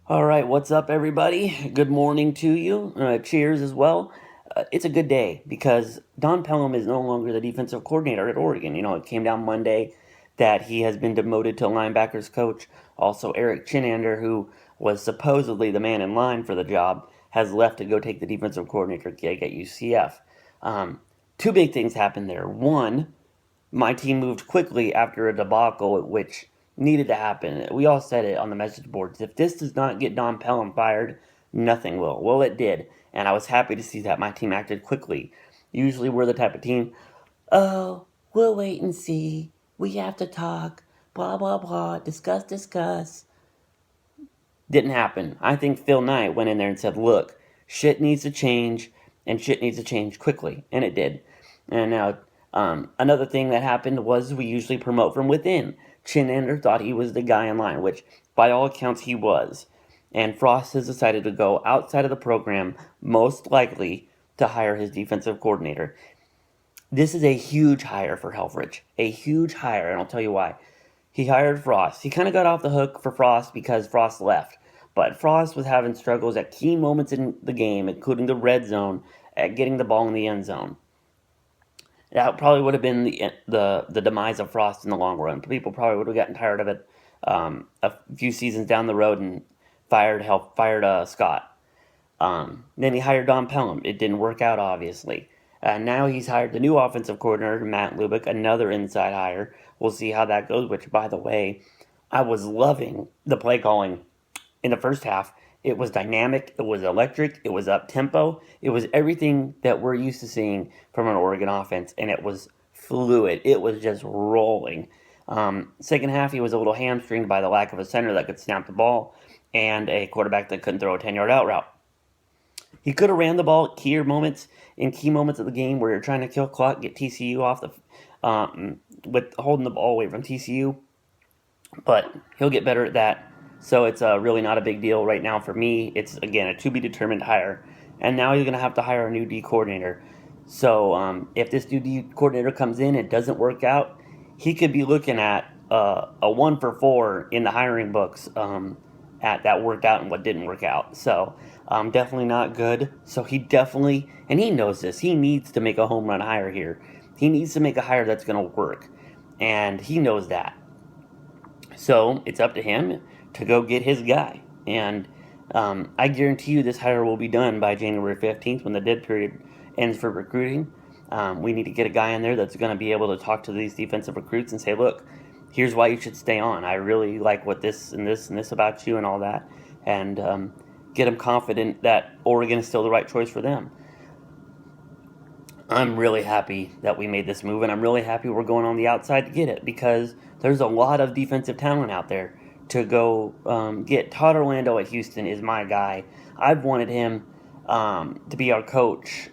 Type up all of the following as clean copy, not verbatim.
All right, what's up, everybody? Good morning to you. Cheers as well. It's a good day because Don Pelham is no longer the defensive coordinator at Oregon. It came down Monday that he has been demoted to linebackers coach. Also, Eric Chinander, who was supposedly the man in line for the job, has left to go take the defensive coordinator gig at UCF. Um, Two big things happened there. One, my team moved quickly after a debacle which needed to happen. We all said it on the message boards. If this does not get Don Pelham fired, nothing will. Well, it did, and I was happy to see that my team acted quickly. Usually, we're the type of team, oh, we'll wait and see. We have to talk. Blah, blah, blah. Discuss, discuss. Didn't happen. I think Phil Knight went in there and said, look, shit needs to change, and shit needs to change quickly. And it did. And now, another thing that happened was we usually promote from within. Chinander thought he was the guy in line, which by all accounts he was. And Frost has decided to go outside of the program, most likely to hire his defensive coordinator. This is a huge hire for Helfrich. A huge hire, and I'll tell you why. He hired Frost. He kind of got off the hook for Frost because Frost left. But Frost was having struggles at key moments in the game, including the red zone, at getting the ball in the end zone. That probably would have been the demise of Frost in the long run. People probably would have gotten tired of it a few seasons down the road and fired Scott. Then he hired Don Pelham. It didn't work out, obviously. Now he's hired the new offensive coordinator, Matt Lubick, another inside hire. We'll see how that goes, which, by the way, I was loving the play calling in the first half. It was dynamic, it was electric, it was up tempo, it was everything that we're used to seeing from an Oregon offense, and it was fluid. It was just rolling. Second half, he was a little hamstringed by the lack of a center that could snap the ball and a quarterback that couldn't throw a 10-yard out route. He could have ran the ball at key moments of the game where you're trying to kill clock, get TCU off with holding the ball away from TCU, but he'll get better at that. So it's really not a big deal right now for me. It's again a to be determined hire, and now he's going to have to hire a new D coordinator. So if this new D coordinator comes in and doesn't work out, he could be looking at a 1 for 4 in the hiring books at that worked out and what didn't work out. So definitely not good. So he definitely, and he knows this, he needs to make a home run hire here. He needs to make a hire that's going to work, and he knows that. So it's up to him to go get his guy. And I guarantee you this hire will be done by January 15th when the dead period ends for recruiting. We need to get a guy in there that's going to be able to talk to these defensive recruits and say, look, here's why you should stay on. I really like what this and this and this about you and all that. And get them confident that Oregon is still the right choice for them. I'm really happy that we made this move, and I'm really happy we're going on the outside to get it because there's a lot of defensive talent out there to go get. Todd Orlando at Houston is my guy. I've wanted him to be our coach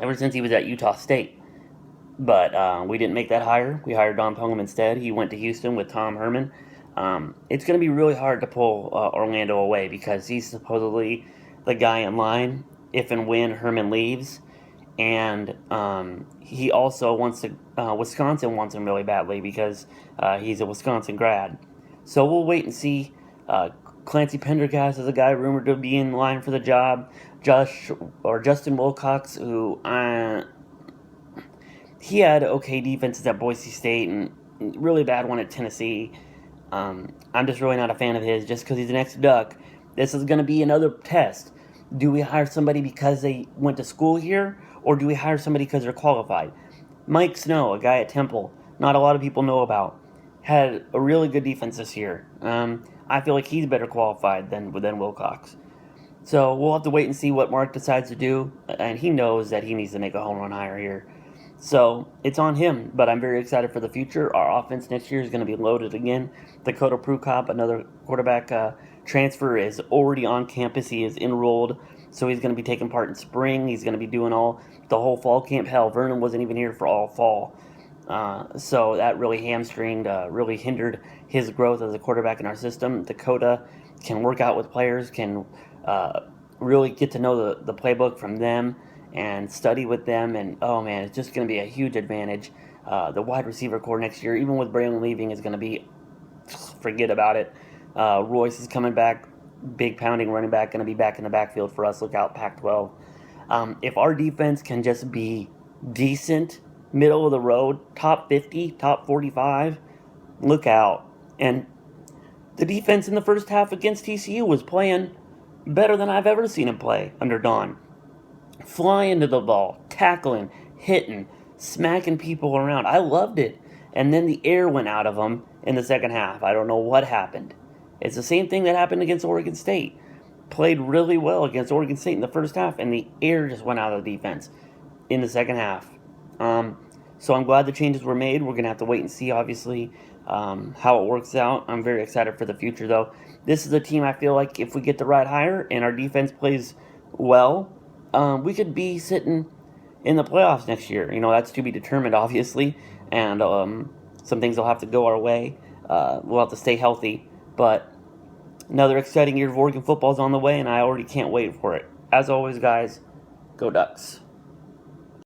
ever since he was at Utah State, but we didn't make that hire. We hired Don Pelham instead. He went to Houston with Tom Herman. It's going to be really hard to pull Orlando away because he's supposedly the guy in line if and when Herman leaves, and he also wants to. Wisconsin wants him really badly because he's a Wisconsin grad. So we'll wait and see. Clancy Pendergast is a guy rumored to be in line for the job. Justin Wilcox, who he had okay defenses at Boise State and really bad one at Tennessee. I'm just really not a fan of his just because he's an ex-Duck. This is going to be another test. Do we hire somebody because they went to school here, or do we hire somebody because they're qualified? Mike Snow, a guy at Temple, not a lot of people know about, had a really good defense this year. I feel like he's better qualified than Wilcox. So we'll have to wait and see what Mark decides to do, and he knows that he needs to make a home run hire here. So it's on him, but I'm very excited for the future. Our offense next year is going to be loaded again. Dakota Prukop, another quarterback transfer, is already on campus. He is enrolled, so he's going to be taking part in spring. He's going to be doing all the whole fall camp. Hell, Vernon wasn't even here for all fall. So that really hamstringed, really hindered his growth as a quarterback in our system. Dakota can work out with players, can really get to know the playbook from them and study with them. And, oh, man, it's just going to be a huge advantage. The wide receiver core next year, even with Braylon leaving, is going to be, forget about it. Royce is coming back. big pounding running back going to be back in the backfield for us. Look out, Pac-12. If our defense can just be decent, middle of the road, top 50, top 45, look out. And the defense in the first half against TCU was playing better than I've ever seen him play under Don. Flying to the ball, tackling, hitting, smacking people around. I loved it. And then the air went out of him in the second half. I don't know what happened. It's the same thing that happened against Oregon State. Played really well against Oregon State in the first half, and the air just went out of the defense in the second half. So I'm glad the changes were made. We're going to have to wait and see, obviously, how it works out. I'm very excited for the future, though. This is a team I feel like if we get the right hire and our defense plays well, we could be sitting in the playoffs next year. That's to be determined, obviously, and some things will have to go our way. We'll have to stay healthy, but another exciting year of Oregon football is on the way, and I already can't wait for it. As always, guys, go Ducks.